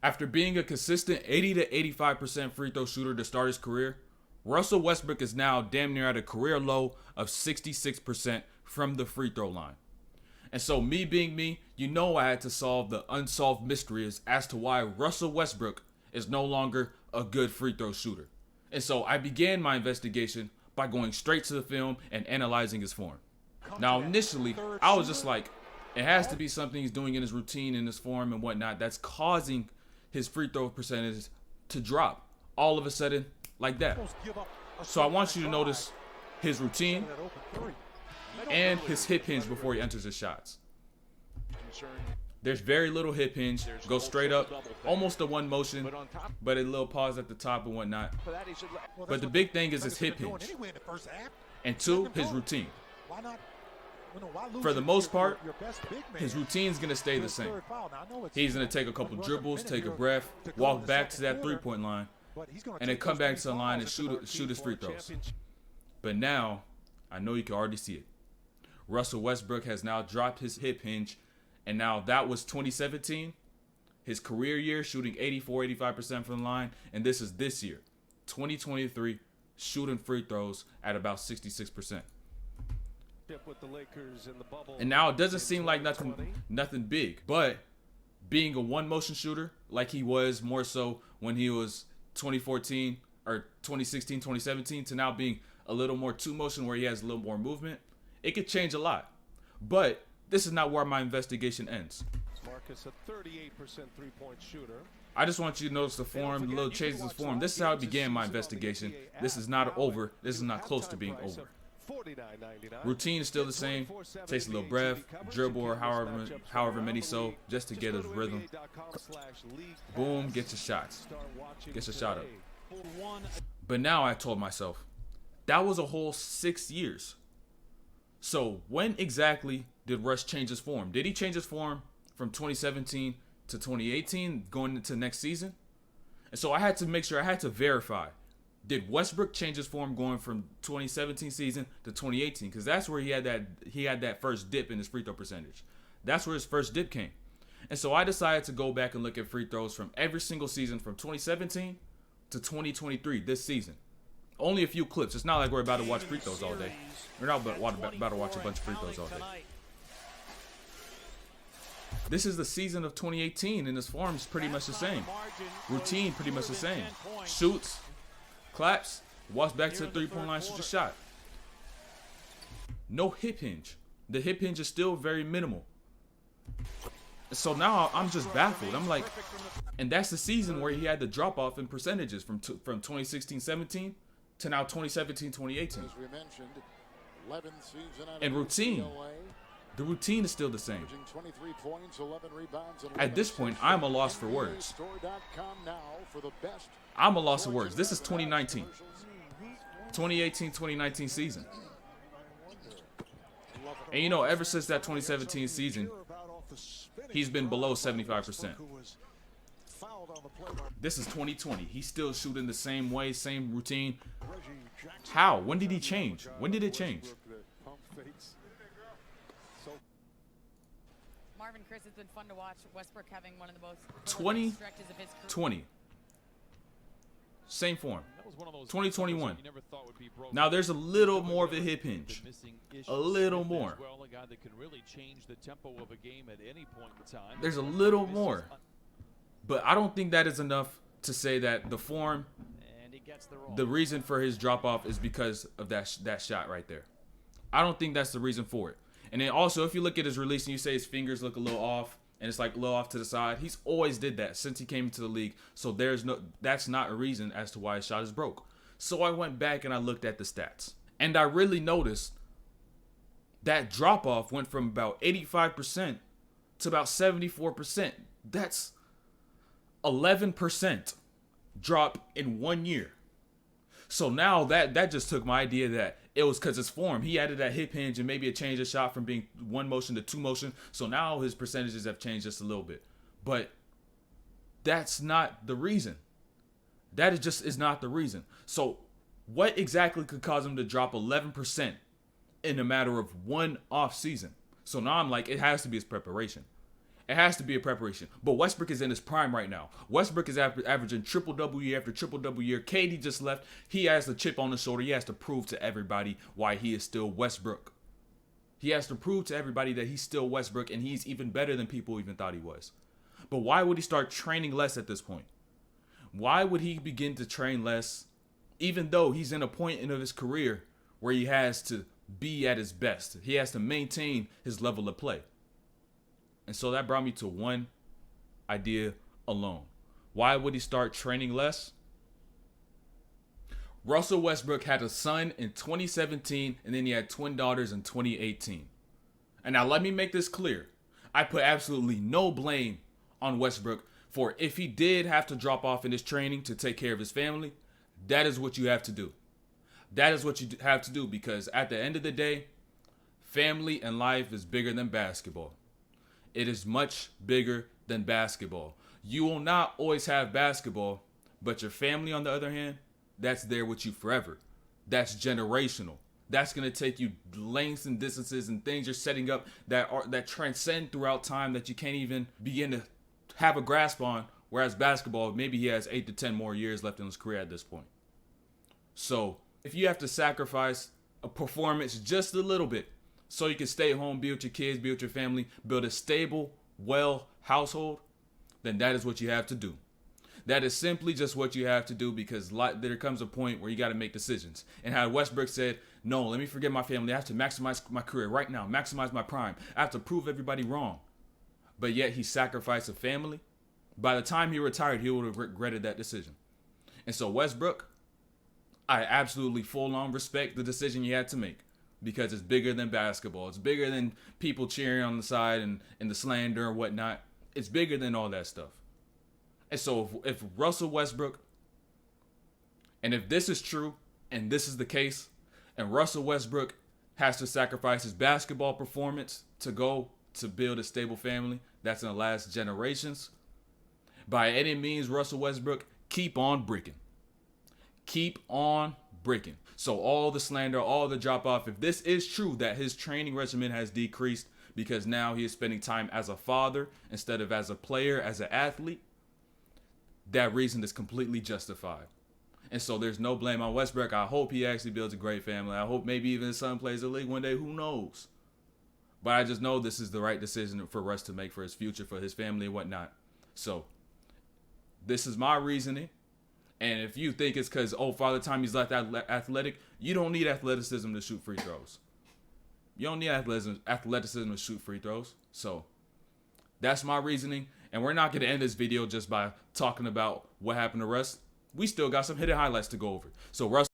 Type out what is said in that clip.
After being a consistent 80 to 85% free throw shooter to start his career, Russell Westbrook is now damn near at a career low of 66% from the free throw line. And so, me being me, you know I had to solve the unsolved mystery as to why Russell Westbrook is no longer a good free throw shooter. And so, I began my investigation by going straight to the film and analyzing his form. Now, initially, I was just like, it has to be something he's doing in his routine, in his form, and whatnot that's causing his free throw percentage to drop all of a sudden like that. So I want you to notice his routine and his hip hinge before he enters his shots. There's very little hip hinge, goes straight up, almost a one motion, but a little pause at the top and whatnot. But the big thing is his hip hinge. And two, his routine. For the most part, his routine is going to stay the same. He's going to take a couple dribbles, take a breath, walk back to that three-point line, and then come back to the line and shoot his free throws. But now, I know you can already see it. Russell Westbrook has now dropped his hip hinge, and now that was 2017, his career year, shooting 85% from the line, and this is this year, 2023, shooting free throws at about 66%. And now it doesn't seem like nothing big, but being a one motion shooter like he was more so when he was 2014 or 2016, 2017 to now being a little more two motion where he has a little more movement, it could change a lot. But this is not where my investigation ends. Marcus, a 38% three-point shooter. I just want you to notice the form, the little changes of form. This is how I began my investigation. This is not over. This is not close to being over. Routine is still the same. Takes a little breath, dribble or however many so, just to get his rhythm. Boom, gets your shots. Gets a shot up. But now I told myself, that was a whole 6 years. So when exactly did Russ change his form? Did he change his form from 2017 to 2018 going into next season? And so I had to make sure, I had to verify. Did Westbrook change his form going from 2017 season to 2018? Because that's where he had that first dip in his free throw percentage. That's where his first dip came. And so I decided to go back and look at free throws from every single season from 2017 to 2023 this season. Only a few clips. It's not like we're about to watch free throws all day. We're not about to watch a bunch of free throws all day. This is the season of 2018, and his form is pretty much the same. Routine pretty much the same. Shoots, claps, walks back to the three-point line, shoots a shot. No hip hinge. The hip hinge is still very minimal. So now I'm just baffled. I'm like, and that's the season where he had the drop off in percentages from 2016-17 to now 2017-2018. And routine. The routine is still the same. At this point, I'm a loss for words. I'm a loss of words. This is 2019. 2018-2019 season. And you know, ever since that 2017 season, he's been below 75%. This is 2020. He's still shooting the same way, same routine. How? When did he change? When did it change? Marvin, Chris, it's been fun to watch Westbrook having one of the most 2020. Same form. 2021. Now there's a little more of a hip hinge. A little more. There's a little more. But I don't think that is enough to say that the form, the reason for his drop off is because of that shot right there. I don't think that's the reason for it. And then also, if you look at his release and you say his fingers look a little off, and it's like a little off to the side, he's always did that since he came into the league. So that's not a reason as to why his shot is broke. So I went back and I looked at the stats. And I really noticed that drop off went from about 85% to about 74%. That's 11% drop in 1 year. So now that just took my idea that it was because his form. He added that hip hinge and maybe a change of shot from being one motion to two motion. So now his percentages have changed just a little bit. But that's not the reason. That is not the reason. So what exactly could cause him to drop 11% in a matter of one off season? So now I'm like, it has to be his preparation. It has to be a preparation. But Westbrook is in his prime right now. Westbrook is averaging triple-double year after triple-double year. KD just left. He has a chip on his shoulder. He has to prove to everybody why he is still Westbrook. He has to prove to everybody that he's still Westbrook, and he's even better than people even thought he was. But why would he start training less at this point? Why would he begin to train less, even though he's in a point in his career where he has to be at his best? He has to maintain his level of play. And so that brought me to one idea alone. Why would he start training less? Russell Westbrook had a son in 2017, and then he had twin daughters in 2018. And now let me make this clear. I put absolutely no blame on Westbrook for if he did have to drop off in his training to take care of his family. That is what you have to do. That is what you have to do, because at the end of the day, family and life is bigger than basketball. It is much bigger than basketball. You will not always have basketball, but your family, on the other hand, that's there with you forever. That's generational. That's going to take you lengths and distances and things you're setting up that transcend throughout time that you can't even begin to have a grasp on. Whereas basketball, maybe he has 8 to 10 more years left in his career at this point. So if you have to sacrifice a performance just a little bit so you can stay home, be with your kids, be with your family, build a stable, well household, then that is what you have to do. That is simply just what you have to do, because there comes a point where you got to make decisions. And how Westbrook said, no, let me forget my family. I have to maximize my career right now, maximize my prime. I have to prove everybody wrong. But yet he sacrificed a family. By the time he retired, he would have regretted that decision. And so Westbrook, I absolutely full on respect the decision you had to make, because it's bigger than basketball. It's bigger than people cheering on the side and the slander and whatnot. It's bigger than all that stuff. And so if Russell Westbrook, and if this is true, and this is the case, and Russell Westbrook has to sacrifice his basketball performance to go to build a stable family that's in the last generations, by any means, Russell Westbrook, keep on bricking. Keep on bricking. So all the slander, all the drop off, if this is true that his training regimen has decreased because now he is spending time as a father instead of as a player, as an athlete, that reason is completely justified. And so there's no blame on Westbrook. I hope he actually builds a great family. I hope maybe even his son plays the league one day. Who knows? But I just know this is the right decision for Russ to make for his future, for his family and whatnot. So this is my reasoning. And if you think it's because, Father Time he's left athletic, you don't need athleticism to shoot free throws. You don't need athleticism to shoot free throws. So that's my reasoning. And we're not going to end this video just by talking about what happened to Russ. We still got some hidden highlights to go over. So Russ